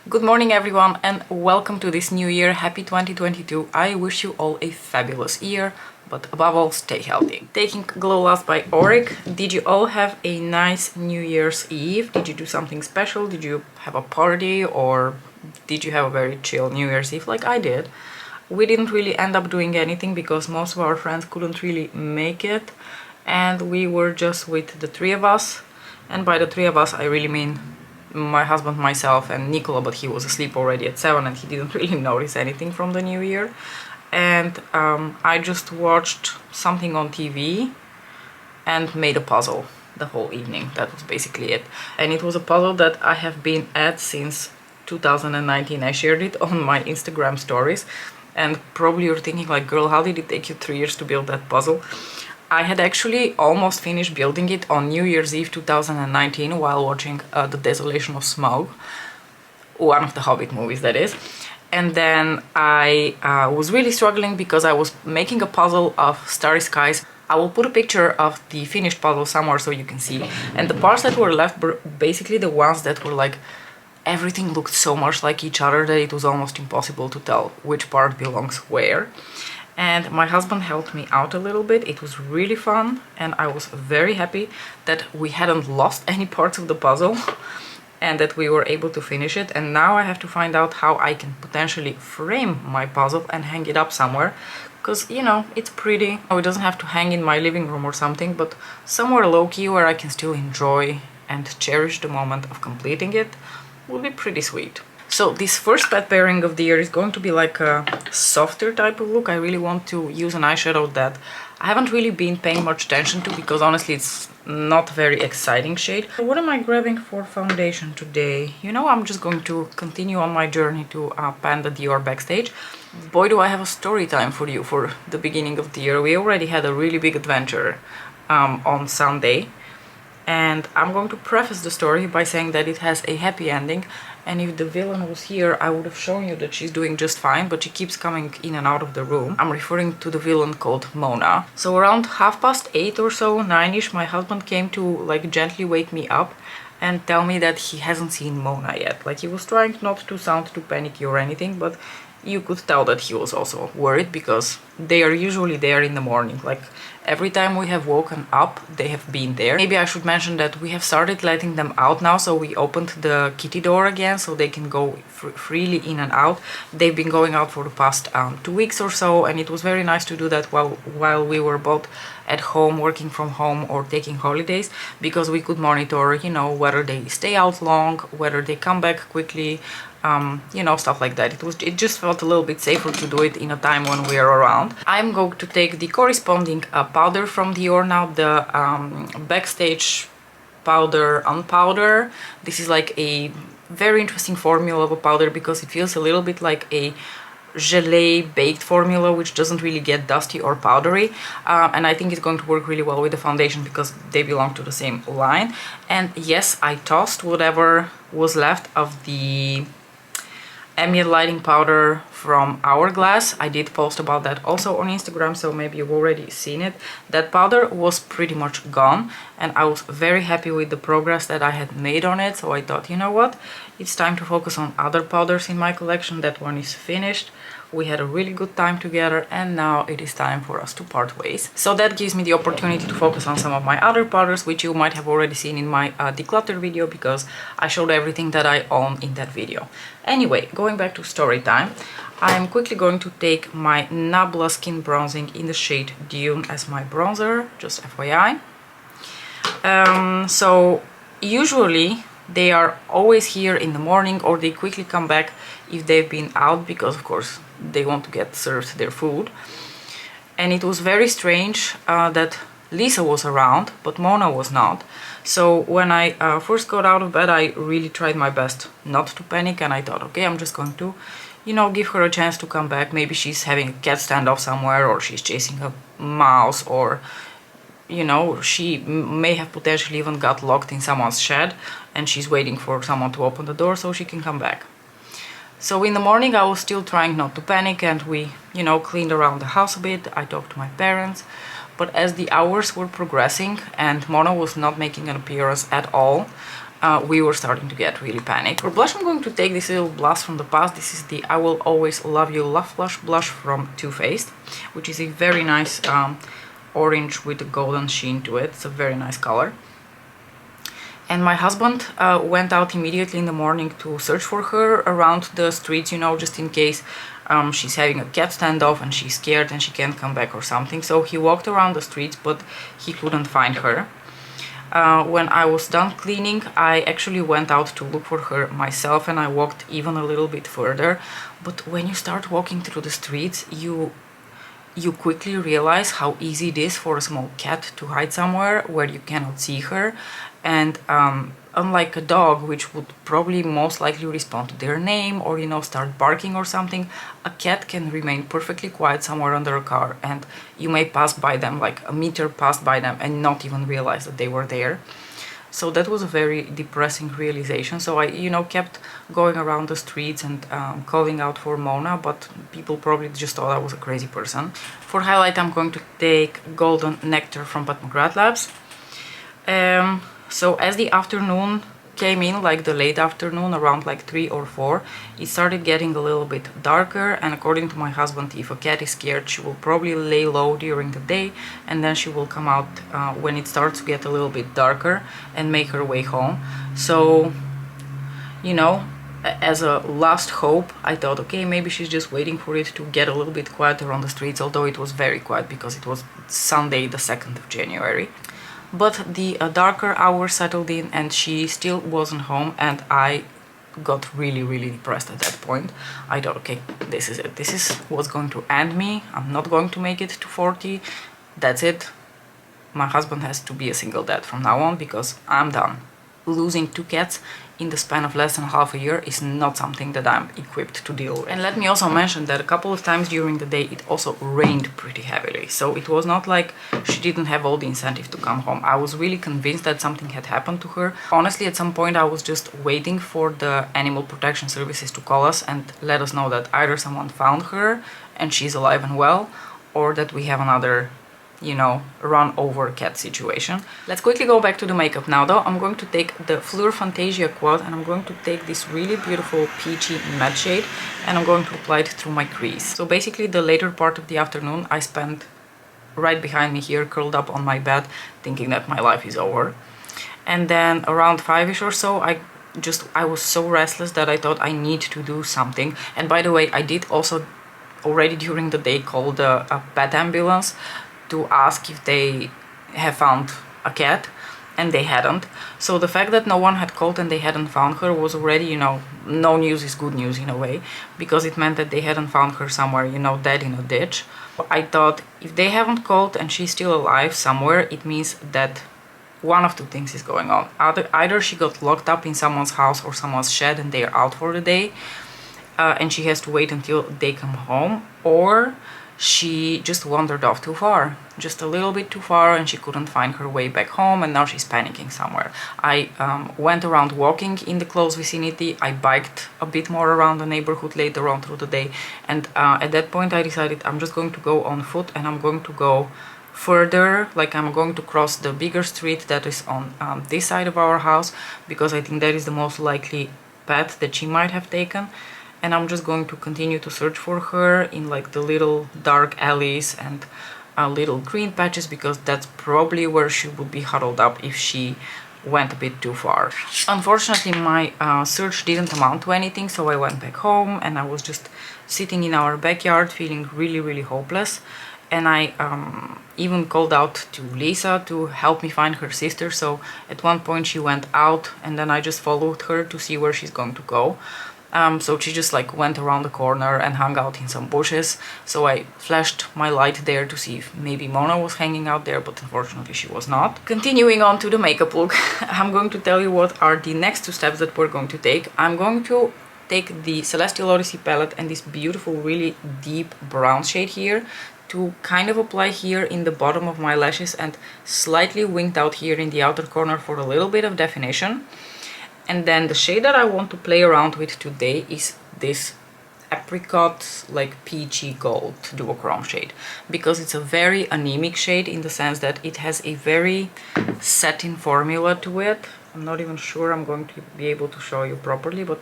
Good morning everyone and welcome to this new year. Happy 2022. I wish you all a fabulous year, but above all, stay healthy. Taking Glow Last by Auric. Did you all have a nice New Year's Eve? Did you do something special? Did you have a party or did you have a very chill New Year's Eve like I did? We didn't really end up doing anything because most of our friends couldn't really make it, and we were just with the three of us. And by the three of us I really mean my husband, myself and Nicola, but he was asleep already at 7 and he didn't really notice anything from the new year. And I just watched something on TV and made a puzzle the whole evening. That was basically it. And it was a puzzle that I have been at since 2019. I shared it on my Instagram stories, and probably you're thinking like, girl, how did it take you 3 years to build that puzzle? I had actually almost finished building it on New Year's Eve 2019 while watching The Desolation of Smaug, one of the Hobbit movies that is. And then I was really struggling because I was making a puzzle of Starry Skies. I will put a picture of the finished puzzle somewhere so you can see. And the parts that were left were basically the ones that were like, everything looked so much like each other that it was almost impossible to tell which part belongs where. And my husband helped me out a little bit. It was really fun and I was very happy that we hadn't lost any parts of the puzzle and that we were able to finish it. And now I have to find out how I can potentially frame my puzzle and hang it up somewhere, because, you know, it's pretty. Oh, it doesn't have to hang in my living room or something, but somewhere low-key where I can still enjoy and cherish the moment of completing it would be pretty sweet. So this first pet pairing of the year is going to be like a softer type of look. I really want to use an eyeshadow that I haven't really been paying much attention to because honestly it's not a very exciting shade. What am I grabbing for foundation today? You know, I'm just going to continue on my journey to Panda Dior backstage. Boy, do I have a story time for you for the beginning of the year. We already had a really big adventure on Sunday. And I'm going to preface the story by saying that it has a happy ending. And if the villain was here, I would have shown you that she's doing just fine, but she keeps coming in and out of the room. I'm referring to the villain called Mona. So around 8:30 or so, 9ish, my husband came to like gently wake me up and tell me that he hasn't seen Mona yet. Like, he was trying not to sound too panicky or anything, but you could tell that he was also worried because they are usually there in the morning. Like, every time we have woken up, they have been there. Maybe I should mention that we have started letting them out now, so we opened the kitty door again so they can go freely in and out. They've been going out for the past 2 weeks or so, and it was very nice to do that while we were both at home, working from home or taking holidays, because we could monitor, you know, whether they stay out long, whether they come back quickly, you know, stuff like that. It just felt a little bit safer to do it in a time when we are around. I'm going to take the corresponding powder from Dior now, the Backstage Powder Unpowder. This is like a very interesting formula of a powder because it feels a little bit like a gelée baked formula, which doesn't really get dusty or powdery, and I think it's going to work really well with the foundation because they belong to the same line. And yes, I tossed whatever was left of the ambient lighting powder from Hourglass. I did post about that also on Instagram, so maybe you've already seen it. That powder was pretty much gone and I was very happy with the progress that I had made on it, so I thought, you know what, it's time to focus on other powders in my collection. That one is finished. We had a really good time together and now it is time for us to part ways. So that gives me the opportunity to focus on some of my other powders, which you might have already seen in my declutter video because I showed everything that I own in that video. Anyway, going back to story time, I am quickly going to take my Nabla Skin Bronzing in the shade Dune as my bronzer, just FYI. So usually they are always here in the morning or they quickly come back if they've been out because of course they want to get served their food. And it was very strange that Lisa was around but Mona was not. So when I first got out of bed, I really tried my best not to panic, and I thought, okay, I'm just going to, you know, give her a chance to come back. Maybe she's having a cat standoff somewhere, or she's chasing a mouse, or, you know, she may have potentially even got locked in someone's shed and she's waiting for someone to open the door so she can come back. So in the morning I was still trying not to panic and we, you know, cleaned around the house a bit. I talked to my parents. But as the hours were progressing and Mona was not making an appearance at all, we were starting to get really panicked. For blush, I'm going to take this little blast from the past. This is the I Will Always Love You Love Flush blush from Too Faced, which is a very nice orange with a golden sheen to it. It's a very nice color. And my husband went out immediately in the morning to search for her around the streets, you know, just in case she's having a cat standoff and she's scared and she can't come back or something. So he walked around the streets, but he couldn't find her. When I was done cleaning, I actually went out to look for her myself, and I walked even a little bit further. But when you start walking through the streets, you quickly realize how easy it is for a small cat to hide somewhere where you cannot see her. And unlike a dog, which would probably most likely respond to their name or, you know, start barking or something, a cat can remain perfectly quiet somewhere under a car, and you may pass by them, like a meter passed by them, and not even realize that they were there. So that was a very depressing realization. So I, you know, kept going around the streets and calling out for Mona, but people probably just thought I was a crazy person. For highlight, I'm going to take Golden Nectar from McGrath Labs. So as the afternoon came in, like the late afternoon, around like 3 or 4, it started getting a little bit darker, and according to my husband, if a cat is scared, she will probably lay low during the day, and then she will come out when it starts to get a little bit darker and make her way home. So, you know, as a last hope, I thought, okay, maybe she's just waiting for it to get a little bit quieter on the streets, although it was very quiet because it was Sunday the 2nd of January. But the darker hours settled in and she still wasn't home, and I got really depressed at that point. I thought, okay, this is it. This is what's going to end me. I'm not going to make it to 40. That's it. My husband has to be a single dad from now on because I'm done. Losing 2 cats in the span of less than half a year is not something that I'm equipped to deal with. And let me also mention that a couple of times during the day it also rained pretty heavily, so it was not like she didn't have all the incentive to come home. I was really convinced that something had happened to her. Honestly, at some point I was just waiting for the animal protection services to call us and let us know that either someone found her and she's alive and well, or that we have another, you know, run over cat situation. Let's quickly go back to the makeup now though. I'm going to take the Fleur Fantasia quad, and I'm going to take this really beautiful peachy matte shade, and I'm going to apply it through my crease. So basically the later part of the afternoon I spent right behind me here, curled up on my bed, thinking that my life is over. And then around 5ish or so, I was so restless that I thought I need to do something. And by the way, I did also already during the day call the pet ambulance to ask if they have found a cat, and they hadn't. So the fact that no one had called and they hadn't found her was already, you know, no news is good news in a way, because it meant that they hadn't found her somewhere, you know, dead in a ditch. I thought if they haven't called and she's still alive somewhere, it means that one of 2 things is going on. Either she got locked up in someone's house or someone's shed and they are out for the day, and she has to wait until they come home, or she just wandered off too far, just a little bit too far, and she couldn't find her way back home, and now she's panicking somewhere. I went around walking in the close vicinity. I biked a bit more around the neighborhood later on through the day, and at that point I decided I'm just going to go on foot, and I'm going to go further, like I'm going to cross the bigger street that is on this side of our house, because I think that is the most likely path that she might have taken. And I'm just going to continue to search for her in like the little dark alleys and little green patches, because that's probably where she would be huddled up if she went a bit too far. Unfortunately, my search didn't amount to anything, so I went back home and I was just sitting in our backyard feeling really hopeless. And I even called out to Lisa to help me find her sister. So at one point she went out, and then I just followed her to see where she's going to go. So she just like went around the corner and hung out in some bushes. So I flashed my light there to see if maybe Mona was hanging out there, but unfortunately she was not. Continuing on to the makeup look, I'm going to tell you what are the next 2 steps that we're going to take. I'm going to take the Celestial Odyssey palette and this beautiful, really deep brown shade here to kind of apply here in the bottom of my lashes and slightly winged out here in the outer corner for a little bit of definition. And then the shade that I want to play around with today is this apricot, like peachy gold duochrome shade, because it's a very anemic shade in the sense that it has a very satin formula to it. I'm not even sure I'm going to be able to show you properly, but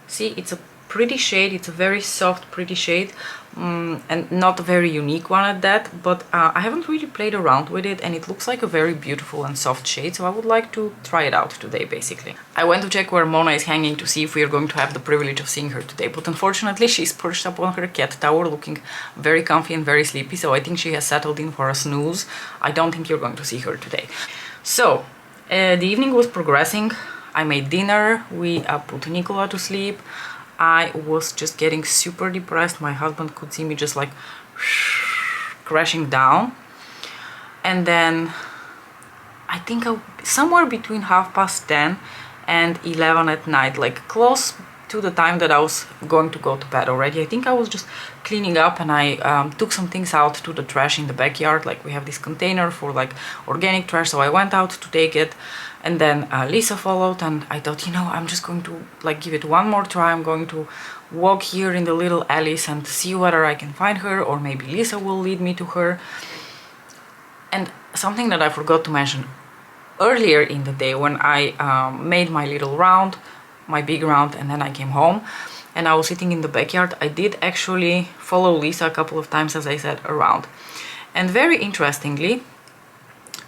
see, it's a pretty shade. It's a very soft, pretty shade, and not a very unique one at that, but I haven't really played around with it, and it looks like a very beautiful and soft shade, so I would like to try it out today, basically. I went to check where Mona is hanging to see if we are going to have the privilege of seeing her today, but unfortunately she's perched up on her cat tower looking very comfy and very sleepy, so I think she has settled in for a snooze. I don't think you're going to see her today. So, the evening was progressing. I made dinner, we put Nicola to sleep. I was just getting super depressed. My husband could see me just like crashing down. And then I think somewhere between 10:30 and 11 at night, like close to the time that I was going to go to bed already. I think I was just cleaning up, and I took some things out to the trash in the backyard. Like we have this container for like organic trash, so I went out to take it. And then Lisa followed, and I thought, you know, I'm just going to like give it one more try. I'm going to walk here in the little alleys and see whether I can find her, or maybe Lisa will lead me to her. And something that I forgot to mention earlier in the day, when I made my little round, my big round, and then I came home and I was sitting in the backyard, I did actually follow Lisa a couple of times, as I said, around. And very interestingly,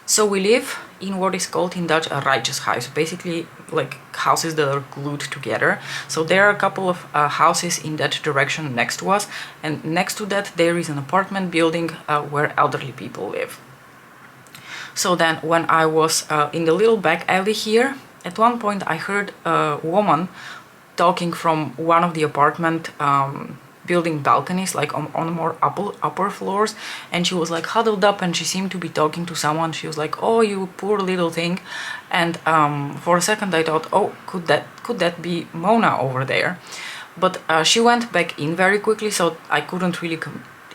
so we live in what is called in Dutch a rijtjeshuis, basically like houses that are glued together. So there are a couple of houses in that direction next to us, and next to that there is an apartment building where elderly people live. So then when I was in the little back alley here, at one point I heard a woman talking from one of the apartment building balconies, like on more upper floors, and she was like huddled up, and she seemed to be talking to someone. She was like, "Oh, you poor little thing," and for a second I thought, "Oh, could that be Mona over there?" But she went back in very quickly, so I couldn't really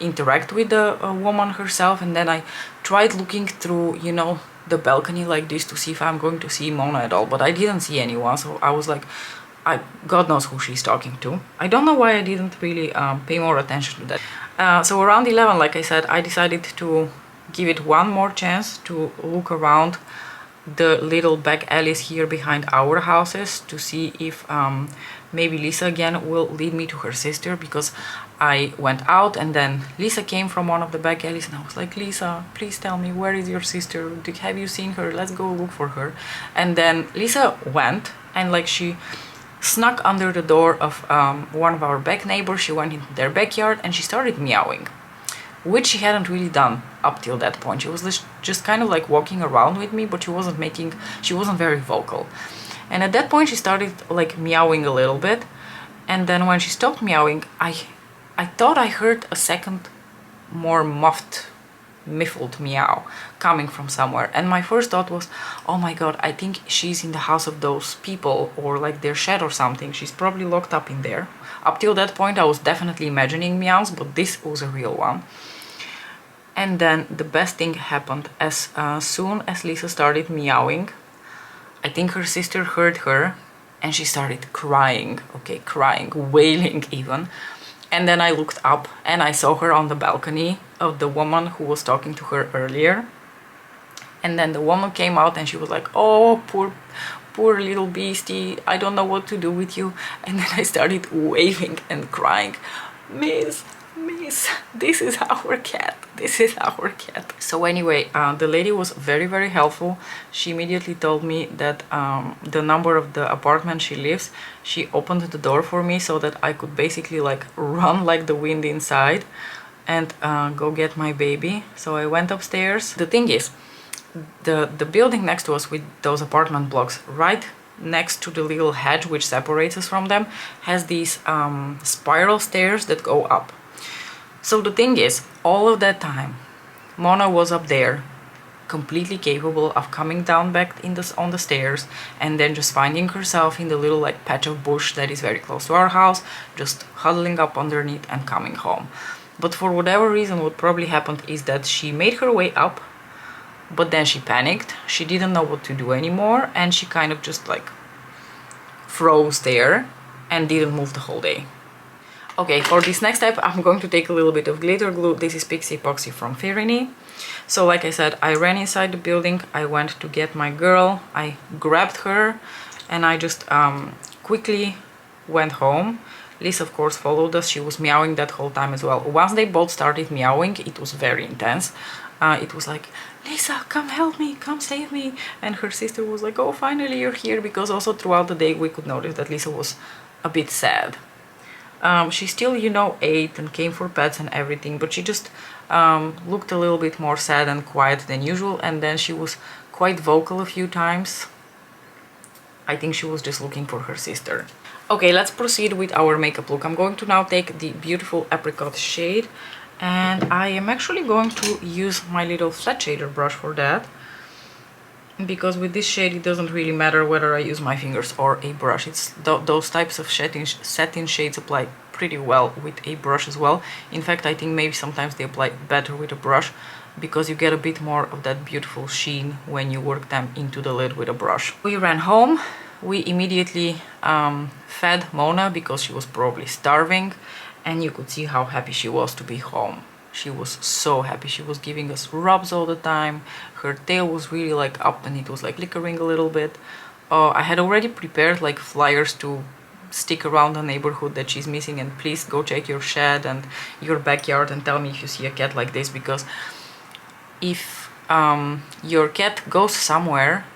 interact with the woman herself. And then I tried looking through, you know, the balcony like this to see if I'm going to see Mona at all, but I didn't see anyone. So I was like, God knows who she's talking to. I don't know why I didn't really pay more attention to that. So around 11, like I said, I decided to give it one more chance to look around the little back alleys here behind our houses to see if maybe Lisa again will lead me to her sister, because I went out and then Lisa came from one of the back alleys, and I was like, "Lisa, please tell me, where is your sister? Have you seen her? Let's go look for her." And then Lisa went, and like she snuck under the door of one of our back neighbors. She went into their backyard and she started meowing, which she hadn't really done up till that point. She was just kind of like walking around with me, but she wasn't very vocal. And at that point she started like meowing a little bit, and then when she stopped meowing, I thought I heard a second more muffled meow coming from somewhere, and my first thought was, oh my god, I think she's in the house of those people, or like their shed or something. She's probably locked up in there. Up till that point I was definitely imagining meows, but this was a real one. And then the best thing happened. As soon as Lisa started meowing, I think her sister heard her and she started crying, wailing even. And then I looked up and I saw her on the balcony of the woman who was talking to her earlier. And then the woman came out and she was like, "Oh, poor little beastie, I don't know what to do with you." And then I started waving and crying, Miss, this is our cat, this is our cat." So anyway, the lady was very, very helpful. She immediately told me that the number of the apartment she lives, she opened the door for me so that I could basically like run like the wind inside and go get my baby. So I went upstairs. The thing is, the building next to us with those apartment blocks, right next to the little hedge which separates us from them, has these spiral stairs that go up. So the thing is, all of that time, Mona was up there, completely capable of coming down back on the stairs and then just finding herself in the little like patch of bush that is very close to our house, just huddling up underneath and coming home. But for whatever reason, what probably happened is that she made her way up, but then she panicked. She didn't know what to do anymore, and she kind of just like froze there and didn't move the whole day. Okay, for this next step, I'm going to take a little bit of glitter glue. This is Pixie Epoxy from Firini. So like I said, I ran inside the building. I went to get my girl. I grabbed her and I just quickly went home. Liz, of course, followed us. She was meowing that whole time as well. Once they both started meowing, it was very intense. It was like, Lisa, come help me, come save me. And her sister was like, oh, finally you're here. Because also throughout the day, we could notice that Lisa was a bit sad. She still, you know, ate and came for pets and everything, but she just looked a little bit more sad and quiet than usual, and then she was quite vocal a few times. I think she was just looking for her sister. Okay, let's proceed with our makeup look. I'm going to now take the beautiful apricot shade, and I am actually going to use my little flat shader brush for that. Because with this shade it doesn't really matter whether I use my fingers or a brush. It's those types of satin shades apply pretty well with a brush as well. In fact, I think maybe sometimes they apply better with a brush because you get a bit more of that beautiful sheen when you work them into the lid with a brush. We ran home. We immediately fed Mona because she was probably starving, and you could see how happy she was to be home. She was so happy. She was giving us rubs all the time. Her tail was really like up and it was like flickering a little bit. I had already prepared like flyers to stick around the neighborhood that she's missing, and please go check your shed and your backyard and tell me if you see a cat like this, because if your cat goes somewhere,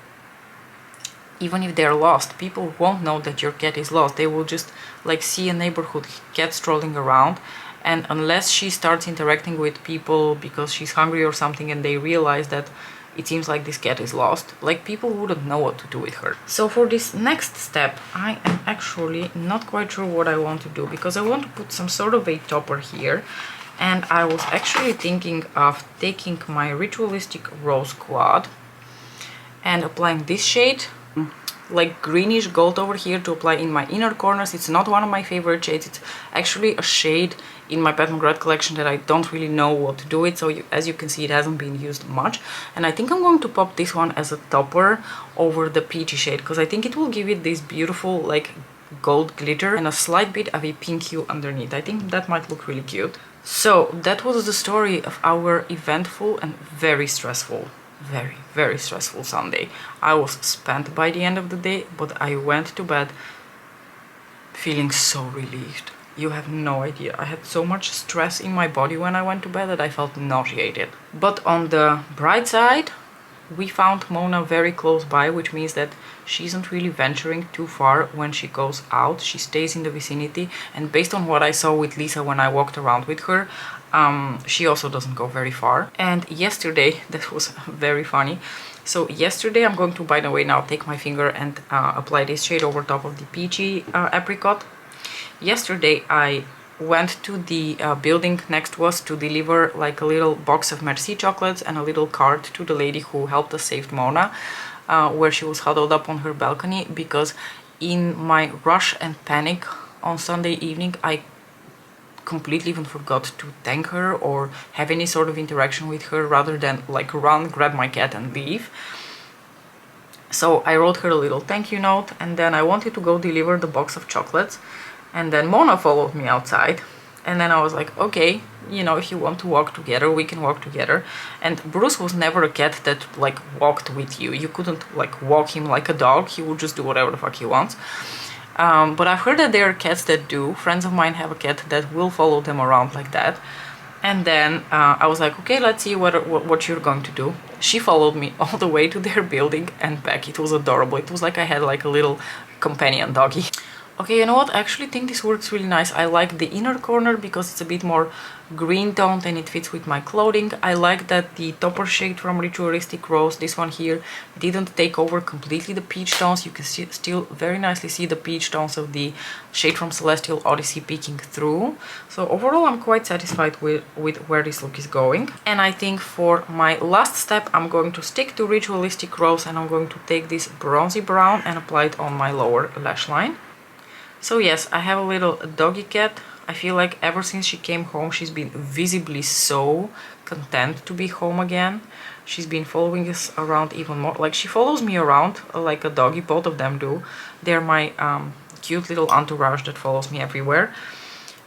even if they're lost, people won't know that your cat is lost. They will just like see a neighborhood cat strolling around, and unless she starts interacting with people because she's hungry or something and they realize that it seems like this cat is lost, like people wouldn't know what to do with her. So for this next step, I am actually not quite sure what I want to do, because I want to put some sort of a topper here, and I was actually thinking of taking my Ritualistic Rose Quad and applying this shade, like greenish gold over here, to apply in my inner corners. It's not one of my favorite shades. It's actually a shade in my Pat McGrath collection that I don't really know what to do with, so as you can see, it hasn't been used much, and I think I'm going to pop this one as a topper over the peachy shade, because I think it will give it this beautiful like gold glitter and a slight bit of a pink hue underneath. I think that might look really cute. So that was the story of our eventful and very stressful, very stressful Sunday. I was spent by the end of the day, but I went to bed feeling so relieved. You have no idea. I had so much stress in my body when I went to bed that I felt nauseated. But on the bright side, we found Mona very close by, which means that she isn't really venturing too far when she goes out. She stays in the vicinity, and based on what I saw with Lisa when I walked around with her, she also doesn't go very far. And yesterday, that was very funny. So yesterday, I'm going to, by the way, now take my finger and apply this shade over top of the peachy apricot. Yesterday I went to the building next to us to deliver like a little box of Merci chocolates and a little card to the lady who helped us save Mona, where she was huddled up on her balcony, because in my rush and panic on Sunday evening I completely even forgot to thank her or have any sort of interaction with her, rather than like run, grab my cat and leave. So I wrote her a little thank you note, and then I wanted to go deliver the box of chocolates. And then Mona followed me outside, and then I was like, okay, you know, if you want to walk together, we can walk together. And Bruce was never a cat that like walked with you. You couldn't like walk him like a dog. He would just do whatever the fuck he wants. But I've heard that there are cats that do. Friends of mine have a cat that will follow them around like that. And then I was like, okay, let's see what you're going to do. She followed me all the way to their building and back. It was adorable. It was like I had like a little companion doggy. Okay, you know what? I actually think this works really nice. I like the inner corner because it's a bit more green toned and it fits with my clothing. I like that the topper shade from Ritualistic Rose, this one here, didn't take over completely the peach tones. You can still very nicely see the peach tones of the shade from Celestial Odyssey peeking through. So overall, I'm quite satisfied with where this look is going. And I think for my last step, I'm going to stick to Ritualistic Rose, and I'm going to take this bronzy brown and apply it on my lower lash line. So yes, I have a little doggy cat. I feel like ever since she came home, she's been visibly so content to be home again. She's been following us around even more. Like, she follows me around like a doggy, both of them do. They're my cute little entourage that follows me everywhere.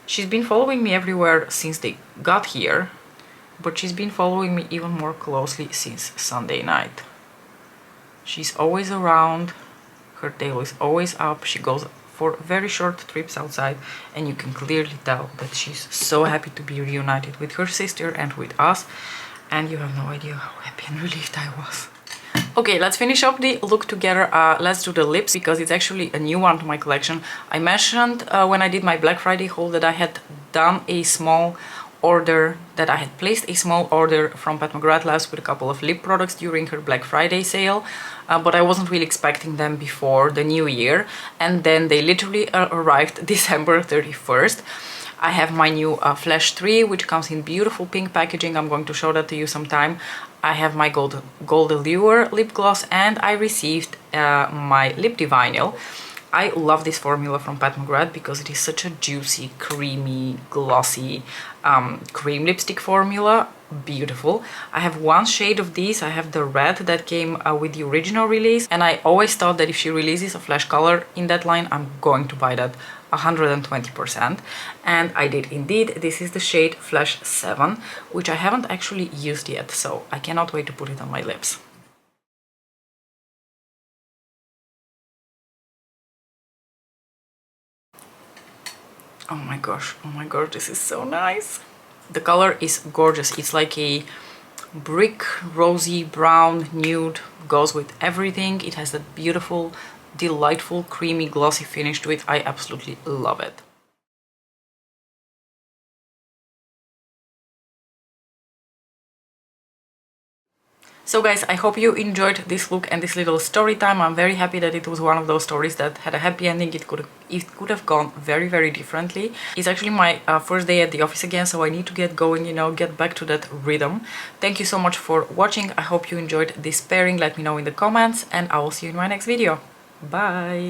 She's been following me everywhere since they got here, but she's been following me even more closely since Sunday night. She's always around, her tail is always up, she goes for very short trips outside, and you can clearly tell that she's so happy to be reunited with her sister and with us, and you have no idea how happy and relieved I was. Okay, let's finish up the look together. Let's do the lips, because it's actually a new one to my collection. I mentioned when I did my Black Friday haul that I had done a small order, that I had placed a small order from Pat McGrath Labs with a couple of lip products during her Black Friday sale, but I wasn't really expecting them before the new year, and then they literally arrived December 31st. I have my new Flash 3, which comes in beautiful pink packaging. I'm going to show that to you sometime. I have my Gold Allure lip gloss, and I received my Lip Divinyl. I love this formula from Pat McGrath because it is such a juicy, creamy, glossy cream lipstick formula. Beautiful. I have one shade of these. I have the red that came with the original release, and I always thought that if she releases a flash color in that line, I'm going to buy that 120%, and I did indeed. This is the shade Flash 7, which I haven't actually used yet, so I cannot wait to put it on my lips. Oh my gosh, this is so nice. The color is gorgeous. It's like a brick, rosy, brown, nude, goes with everything. It has that beautiful, delightful, creamy, glossy finish to it. I absolutely love it. So guys, I hope you enjoyed this look and this little story time. I'm very happy that it was one of those stories that had a happy ending. It could have gone very, very differently. It's actually my first day at the office again, so I need to get going, you know, get back to that rhythm. Thank you so much for watching. I hope you enjoyed this pairing. Let me know in the comments, and I will see you in my next video. Bye!